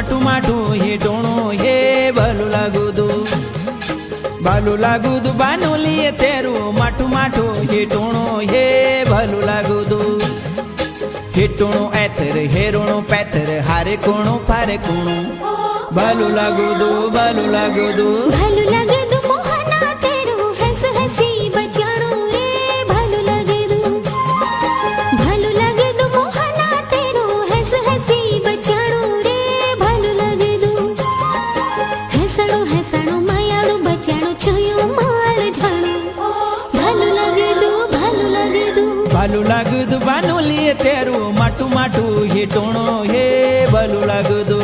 माटू माटू हिटोणो हे भलू लागुदु बानुलिये तेरू माटू माटू हिटोणो हे भलू लागुदु हिटोणो ऐतर हेरोणो पैतर हारे कोणो फारे कोणो भलू लागुदु भलू लागुदु मोहना तेरू हंस हसी बचाणो रे भलू लागुदु मोहना तेरू हंस हसी बचाणो रे भलू लागुदु हसणो हसणो मायाळू बचाणो छुयो माळ झाणो भलू लागुदु बानुलिये तेरू माटू माटू हिटोणो हे भलू लागुदु